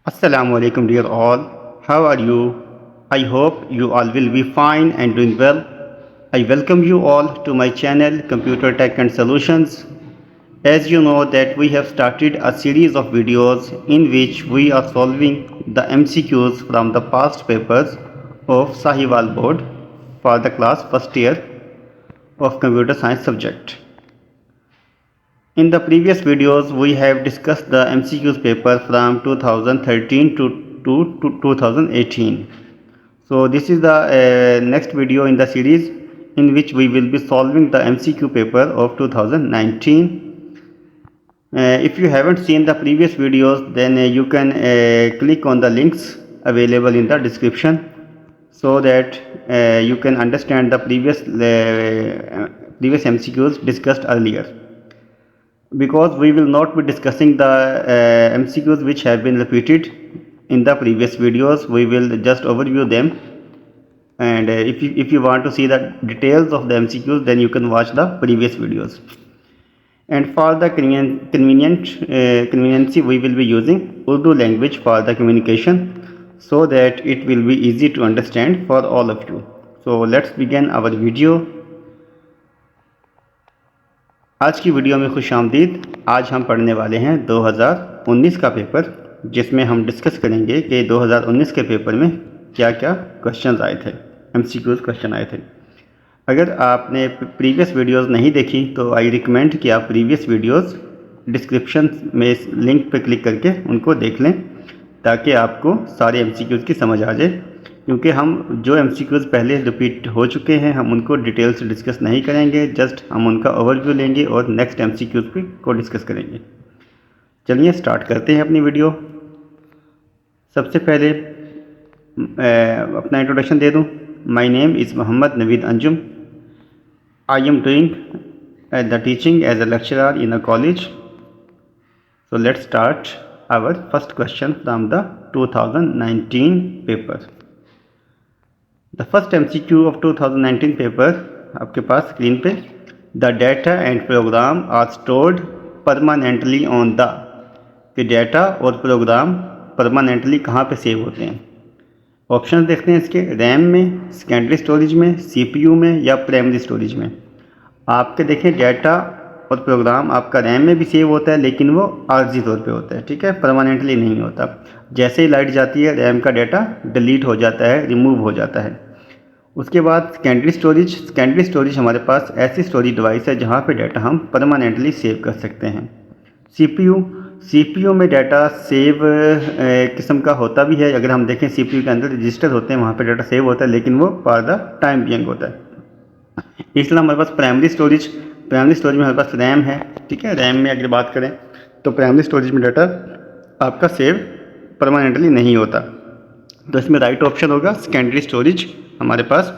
Assalamu alaikum dear all. How are you? I hope you all will be fine and doing well. I welcome you all to my channel Computer Tech and Solutions. As you know that we have started a series of videos in which we are solving the MCQs from the past papers of Sahiwal board for the class first year of computer science subject. In the previous videos, we have discussed the MCQs paper from 2013 to 2018. So this is the next video in the series in which we will be solving the MCQ paper of 2019. If you haven't seen the previous videos, then you can click on the links available in the description so that you can understand the previous MCQs discussed earlier. Because we will not be discussing the MCQs which have been repeated in the previous videos, we will just overview them. And if you want to see the details of the MCQs, then you can watch the previous videos. And for the conveniency, we will be using Urdu language for the communication so that it will be easy to understand for all of you. So let's begin our video. आज की video में खुश आमदीद। आज हम पढ़ने वाले हैं 2019 का पेपर, जिसमें हम डिस्कस करेंगे कि 2019 के पेपर में क्या क्या क्वेश्चंस आए थे, एमसीक्यूज क्वेश्चन आए थे। अगर आपने प्रीवियस वीडियोस नहीं देखी तो आई रिकमेंड कि आप प्रीवियस वीडियोस डिस्क्रिप्शन में लिंक पर क्लिक करके उनको देख लें, ताकि आपको सारे एमसीक्यूज की समझ आ जाए। क्योंकि हम जो एमसीक्यूज पहले रिपीट हो चुके हैं, हम उनको डिटेल से डिस्कस नहीं करेंगे, जस्ट हम उनका ओवरव्यू लेंगे और नेक्स्ट एमसीक्यूज को डिस्कस करेंगे। चलिए स्टार्ट करते हैं अपनी वीडियो। सबसे पहले अपना इंट्रोडक्शन दे दूं। My name is Mohammad Naveed Anjum. I am doing the teaching as a lecturer in a college. So let's start our first question from the 2019 paper. The first MCQ of 2019 paper आपके पास स्क्रीन पे। The data and program are stored permanently on the, कि data और program permanently कहाँ पे save होते हैं। Option देखते हैं इसके। रैम में, सेकेंडरी स्टोरेज में, CPU में या प्राइमरी स्टोरेज में। आपके देखें डाटा और प्रोग्राम आपका रैम में भी सेव होता है, लेकिन वो आर्जी तौर पे होता है, ठीक है, परमानेंटली नहीं होता। जैसे ही लाइट जाती है रैम का डाटा डिलीट हो जाता है, रिमूव हो जाता है। उसके बाद सेकेंडरी स्टोरेज हमारे पास ऐसी स्टोरेज डिवाइस है जहाँ पे डाटा हम परमानेंटली सेव कर सकते हैं। CPU में डाटा सेव किस्म का होता भी है। अगर हम देखें CPU के अंदर रजिस्टर होते हैं, वहाँ पे डाटा सेव होता है, लेकिन वो फॉर द टाइम बिंग होता है। इसलिए हमारे पास प्राइमरी स्टोरेज में हमारे पास रैम है, ठीक है। रैम में अगर बात करें तो प्राइमरी स्टोरेज में डाटा आपका सेव परमानेंटली नहीं होता, तो इसमें राइट ऑप्शन होगा सेकेंडरी स्टोरेज हमारे पास,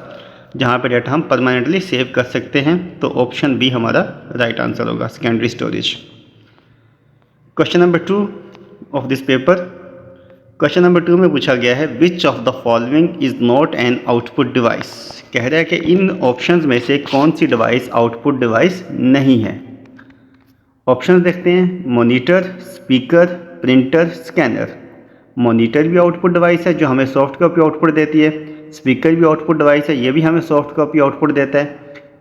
जहाँ पे डाटा हम परमानेंटली सेव कर सकते हैं। तो ऑप्शन बी हमारा राइट आंसर होगा, secondary storage. Question number 2 of this paper. Question number 2 में पूछा गया है विच of the following is not an output device. कह रहा है कि इन ऑप्शंस में से कौन सी डिवाइस आउटपुट डिवाइस नहीं है। ऑप्शंस देखते हैं। Monitor, speaker, printer, scanner. Monitor भी आउटपुट डिवाइस है जो हमें सॉफ्ट कॉपी आउटपुट देती है। स्पीकर भी आउटपुट डिवाइस है, ये भी हमें सॉफ्ट कॉपी आउटपुट देता है।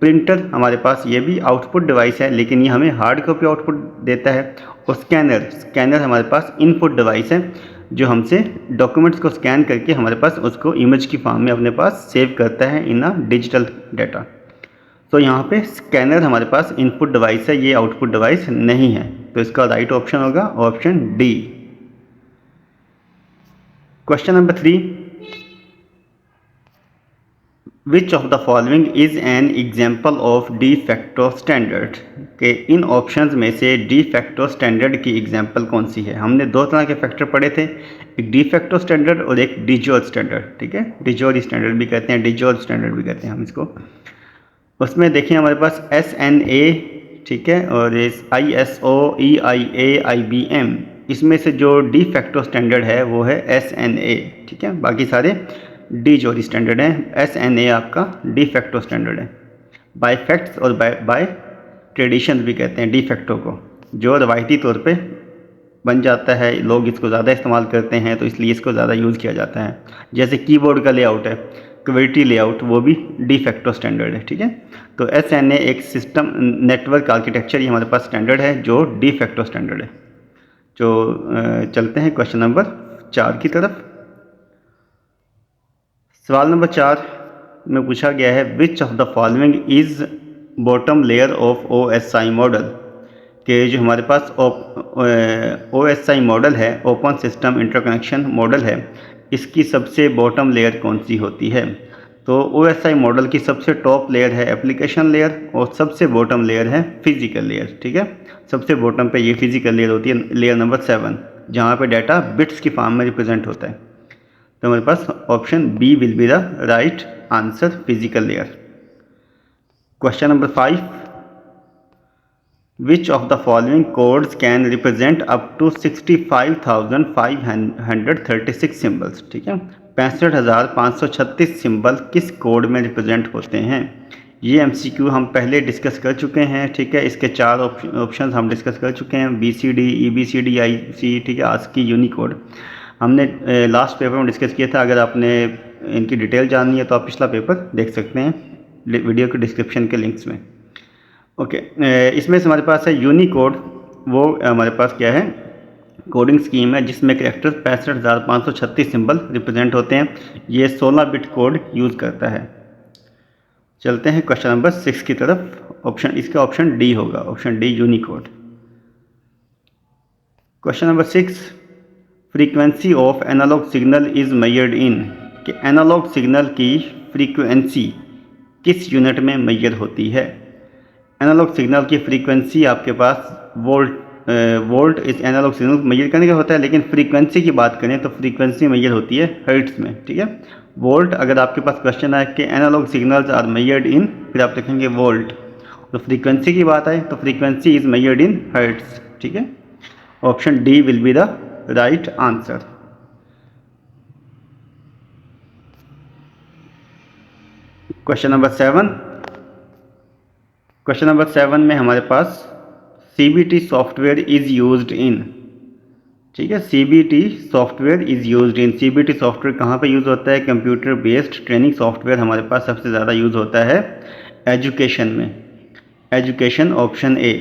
प्रिंटर हमारे पास ये भी आउटपुट डिवाइस है, लेकिन ये हमें हार्ड कॉपी आउटपुट देता है। और स्कैनर हमारे पास इनपुट डिवाइस है जो हमसे डॉक्यूमेंट्स को स्कैन करके हमारे पास उसको इमेज की फॉर्म में अपने पास सेव करता है इन अ डिजिटल डाटा। तो यहाँ पे स्कैनर हमारे पास इनपुट डिवाइस है, ये आउटपुट डिवाइस नहीं है। तो इसका राइट ऑप्शन होगा option D. Question number 3। Which of the following is an example of de facto standard. के इन ऑप्शंस में से डी फैक्टो स्टैंडर्ड की एग्जाम्पल कौन सी है। हमने दो तरह के फैक्टर पढ़े थे, एक डी फैक्टो स्टैंडर्ड और एक डिजोर स्टैंडर्ड, ठीक है। डिजोर स्टैंडर्ड भी कहते हैं, डिजोर स्टैंडर्ड भी कहते हैं हम इसको। उसमें देखिए हमारे पास SNA, ठीक है, और ISO, EIA, IBM, इसमें से जो डी फैक्टो स्टैंडर्ड है वो है SNA, ठीक है। बाकी सारे डी जोरी स्टैंडर्ड है। SNA आपका डी फैक्टो स्टैंडर्ड है। बाय फैक्ट्स और बाय ट्रेडिशन भी कहते हैं डी फैक्टो को, जो रवायती तौर पे बन जाता है, लोग इसको ज़्यादा इस्तेमाल करते हैं तो इसलिए इसको ज़्यादा यूज़ किया जाता है। जैसे कीबोर्ड का लेआउट है, क्वेटी लेआउट, वो भी डी फैक्टो स्टैंडर्ड है, ठीक है। तो SNA एक सिस्टम नेटवर्क आर्किटेक्चर, ये हमारे पास स्टैंडर्ड है जो डी फैक्टो स्टैंडर्ड है। जो चलते हैं क्वेश्चन नंबर 4 की तरफ। सवाल नंबर 4 में पूछा गया है विच of the following is bottom layer of OSI model, कि जो हमारे पास OSI मॉडल है, ओपन सिस्टम इंटरकनेक्शन मॉडल है, इसकी सबसे बॉटम लेयर कौन सी होती है। तो OSI मॉडल की सबसे टॉप लेयर है एप्लीकेशन लेयर और सबसे बॉटम लेयर है फिजिकल लेयर, ठीक है। सबसे बॉटम पे ये फिजिकल लेयर होती है, लेयर नंबर 7, जहाँ पे डाटा बिट्स की फॉर्म में रिप्रेजेंट होता है। तो हमारे पास option B will be the right answer, physical layer. Question number 5, which of the following codes can represent up to 65,536 symbols, ठीक है। 65,536 सिंबल किस कोड में रिप्रेजेंट होते हैं। ये MCQ हम पहले डिस्कस कर चुके हैं, ठीक है। इसके 4 ऑप्शन हम डिस्कस कर चुके हैं, BCD, EBCD, IC, ठीक है, ASCII, यूनिकोड हमने लास्ट पेपर में डिस्कस किया था। अगर आपने इनकी डिटेल जाननी है तो आप पिछला पेपर देख सकते हैं वीडियो के डिस्क्रिप्शन के लिंक्स में। ओके, इसमें से हमारे पास है यूनिकोड, वो हमारे पास क्या है, कोडिंग स्कीम है जिसमें कैरेक्टर 65,536 सिंबल रिप्रेजेंट होते हैं। ये 16 बिट कोड यूज़ करता है। चलते हैं क्वेश्चन नंबर 6 की तरफ। इसका ऑप्शन डी होगा, option D Unicode. Question number 6, frequency of analog signal is measured in, कि एनालॉग सिग्नल की फ्रीक्वेंसी किस यूनिट में मेजर होती है। एनालॉग सिग्नल की फ्रीक्वेंसी आपके पास वोल्ट इस एनालॉग सिग्नल मेजर करने का होता है, लेकिन फ्रीक्वेंसी की बात करें तो फ्रीक्वेंसी मेजर होती है हर्ट्ज में, ठीक है। वोल्ट, अगर आपके पास क्वेश्चन आए कि analog signals are measured in, फिर आप लिखेंगे वोल्ट। तो फ्रीक्वेंसी की बात आए तो frequency is measured in hertz, ठीक है। Option D will be the right answer. Question number 7, question number 7 में हमारे पास CBT software is used in, ठीक है। CBT software is used in, CBT software कहाँ पे यूज़ होता है, कंप्यूटर बेस्ड ट्रेनिंग सॉफ्टवेयर हमारे पास सबसे ज़्यादा यूज़ होता है एजुकेशन में, एजुकेशन, ऑप्शन ए,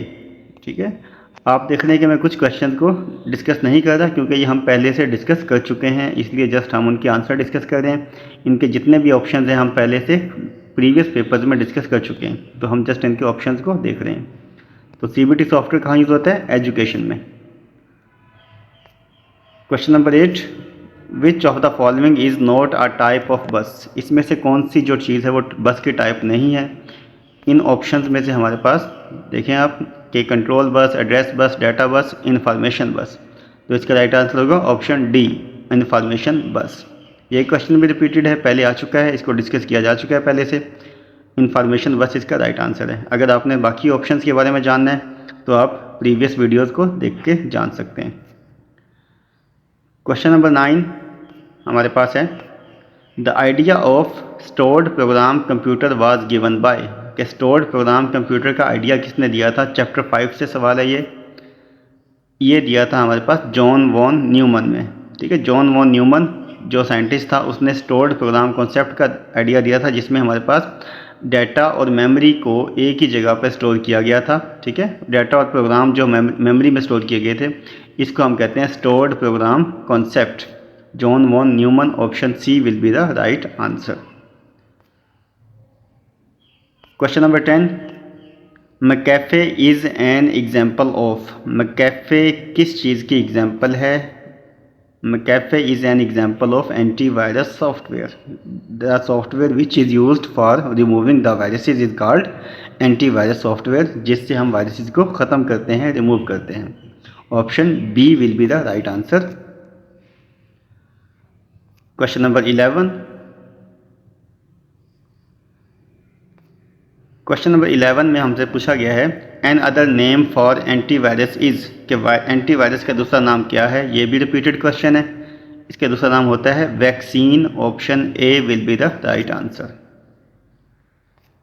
ठीक है। आप देख रहे हैं कि मैं कुछ क्वेश्चन को डिस्कस नहीं कर रहा क्योंकि ये हम पहले से डिस्कस कर चुके हैं, इसलिए जस्ट हम उनके आंसर डिस्कस कर रहे हैं। इनके जितने भी ऑप्शंस हैं हम पहले से प्रीवियस पेपर्स में डिस्कस कर चुके हैं, तो हम जस्ट इनके ऑप्शंस को देख रहे हैं। तो CBT सॉफ्टवेयर कहाँ यूज़ होता है, एजुकेशन में। Question number 8, which of the following is not a type of बस, इसमें से कौन सी जो चीज़ है वो बस की टाइप नहीं है। इन ऑप्शंस में से हमारे पास देखें आप कि control bus, address bus, data बस, इंफॉर्मेशन बस। तो इसका राइट आंसर होगा ऑप्शन डी, इंफॉर्मेशन बस। ये क्वेश्चन भी रिपीटेड है, पहले आ चुका है, इसको डिस्कस किया जा चुका है पहले से। इंफॉर्मेशन बस इसका राइट आंसर है। अगर आपने बाकी ऑप्शंस के बारे में जानना है तो आप प्रीवियस वीडियोज़ को देख के जान सकते हैं। क्वेश्चन नंबर 9 हमारे पास है, the idea of stored program computer was given by, कि स्टोर्ड प्रोग्राम कंप्यूटर का आइडिया किसने दिया था। चैप्टर 5 से सवाल है ये दिया था हमारे पास जॉन वॉन न्यूमन में, ठीक है। जॉन वॉन न्यूमन जो साइंटिस्ट था उसने स्टोर्ड प्रोग्राम कॉन्सेप्ट का आइडिया दिया था, जिसमें हमारे पास डाटा और मेमोरी को एक ही जगह पर स्टोर किया गया था, ठीक है। डाटा और प्रोग्राम जो मेमोरी में स्टोर किए गए थे, इसको हम कहते हैं stored program concept. John von Neumann, option C will be the right answer. Question number 10, McAfee is an example of, McAfee किस चीज़ की एग्जाम्पल है। McAfee is an example of antivirus software, the software which is used for removing the viruses is called antivirus software, जिससे हम viruses को ख़त्म करते हैं, रिमूव करते हैं। Option B will be the right answer. Question number 11, question number 11 में हमसे पूछा गया है another name for antivirus is, कि एंटीवायरस का दूसरा नाम क्या है। ये भी रिपीटेड क्वेश्चन है। इसका दूसरा नाम होता है vaccine, option A will be the right answer.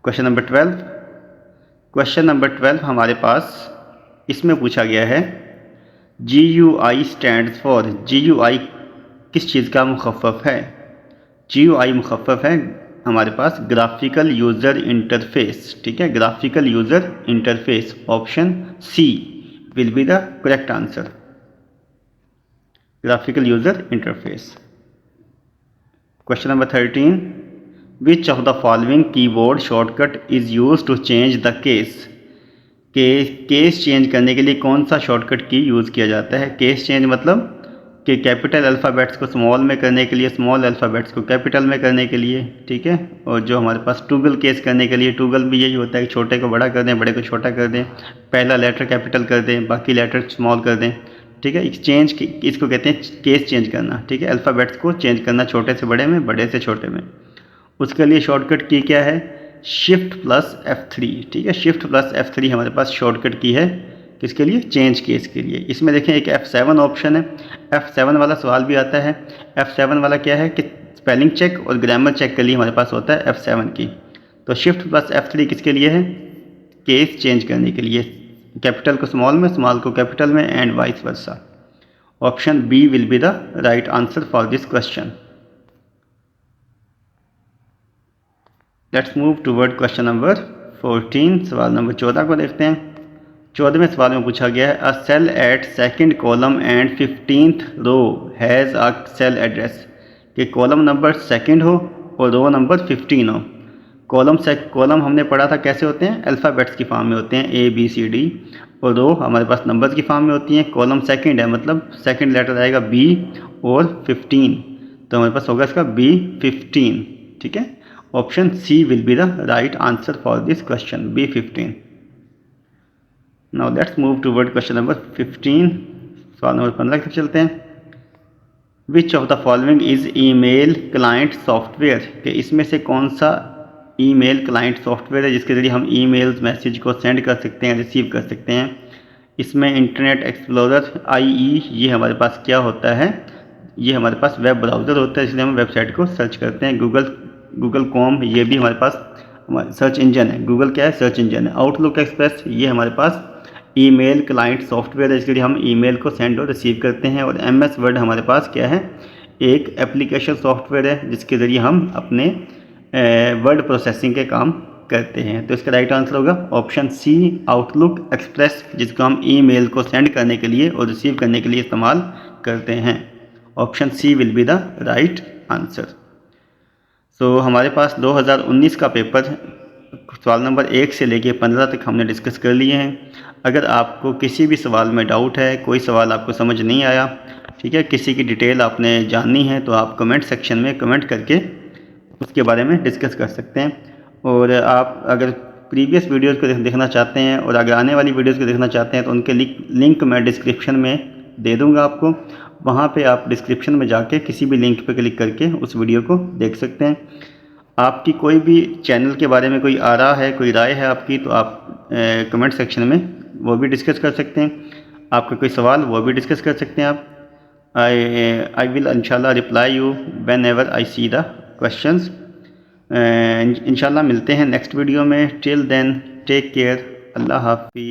Question number 12, question number 12 हमारे पास इसमें पूछा गया है GUI स्टैंड्स फॉर, GUI किस चीज़ का मुखफ़फ़ है? GUI मुखफ़फ़ है हमारे पास ग्राफिकल यूज़र इंटरफेस, ठीक है, graphical user interface. Option C will be the correct answer, graphical user interface. Question number 13, which of the following keyboard shortcut is use to change the case? Case change करने के लिए कौन सा shortcut की use किया जाता है? Case change मतलब कि कैपिटल अल्फ़ाबेट्स को स्मॉल में करने के लिए, स्मॉल अल्फ़ाबेट्स को कैपिटल में करने के लिए, ठीक है। और जो हमारे पास टूगल केस करने के लिए, टूगल भी यही होता है कि छोटे को बड़ा कर दें, बड़े को छोटा कर दें, पहला लेटर कैपिटल कर दें, बाकी लेटर स्मॉल कर दें, ठीक है। चेंज इसको कहते हैं केस चेंज करना, ठीक है, अल्फ़ाबेट्स को चेंज करना, छोटे से बड़े में, बड़े से छोटे में। उसके लिए शॉर्टकट की क्या है? शिफ्ट प्लस F3, ठीक है, शिफ्ट प्लस F3 हमारे पास शॉर्टकट की है। किसके लिए? चेंज केस के लिए। इसमें देखें एक F7 ऑप्शन है, F7 वाला सवाल भी आता है। F7 वाला क्या है कि स्पेलिंग चेक और ग्रामर चेक के लिए हमारे पास होता है F7 की। तो शिफ्ट प्लस F3 किसके लिए है? केस चेंज करने के लिए, कैपिटल को स्मॉल में, स्मॉल को कैपिटल में, and vice versa. Option B will be the right answer for this question. Let's move toward question number 14। सवाल नंबर 14 को देखते हैं। 14वें सवाल में पूछा गया है, a cell at second column and 15th row has a cell address, कि कॉलम नंबर सेकंड हो और रो नंबर 15 हो। कॉलम हमने पढ़ा था कैसे होते हैं? अल्फ़ाबेट्स की फॉर्म में होते हैं, ABCD, और रो हमारे पास नंबर्स की फॉर्म में होती हैं। कॉलम सेकंड है मतलब सेकंड लेटर आएगा B और 15, तो हमारे पास होगा इसका B15, ठीक है। Option C will be the right answer for this question, B15। Now let's move toward question number 15। सवाल नंबर 15 की तरफ चलते हैं। Which of the following is email client software, कि इसमें से कौन सा ईमेल क्लाइंट सॉफ्टवेयर है जिसके ज़रिए हम ईमेल्स मैसेज को सेंड कर सकते हैं, रिसीव कर सकते हैं? इसमें इंटरनेट एक्सप्लोरर IE ये हमारे पास क्या होता है? ये हमारे पास वेब ब्राउज़र होता है, इसलिए हम वेबसाइट को सर्च करते हैं। गूगल कॉम ये भी हमारे पास सर्च इंजन है। गूगल क्या है? सर्च इंजन है। आउटलुक एक्सप्रेस ये हमारे पास ईमेल क्लाइंट सॉफ्टवेयर है, इसके लिए हम ईमेल को सेंड और रिसीव करते हैं। और MS वर्ड हमारे पास क्या है? एक एप्लीकेशन सॉफ्टवेयर है जिसके ज़रिए हम अपने वर्ड प्रोसेसिंग के काम करते हैं। तो इसका राइट आंसर होगा ऑप्शन सी, आउटलुक एक्सप्रेस, जिसको हम ईमेल को सेंड करने के लिए और रिसीव करने के लिए इस्तेमाल करते हैं। Option C will be the right answer. So हमारे पास 2019 का पेपर सवाल नंबर 1 से लेके 15 तक हमने डिस्कस कर लिए हैं। अगर आपको किसी भी सवाल में डाउट है, कोई सवाल आपको समझ नहीं आया, ठीक है, किसी की डिटेल आपने जाननी है, तो आप कमेंट सेक्शन में कमेंट करके उसके बारे में डिस्कस कर सकते हैं। और आप अगर प्रीवियस वीडियोज़ को देखना चाहते हैं और अगर आने वाली वीडियोज़ को देखना चाहते हैं तो उनके लिंक मैं डिस्क्रिप्शन में दे दूँगा आपको। वहाँ पे आप डिस्क्रिप्शन में जाके किसी भी लिंक पर क्लिक करके उस वीडियो को देख सकते हैं। आपकी कोई भी चैनल के बारे में कोई आरा है, कोई राय है आपकी, तो आप कमेंट सेक्शन में वो भी डिस्कस कर सकते हैं। आपका कोई सवाल वो भी डिस्कस कर सकते हैं आप। आई विल इंशाल्लाह reply you when ever I see the questions. इंशाल्लाह मिलते हैं नेक्स्ट वीडियो में। टिल देन टेक केयर, अल्लाह हाफिज़।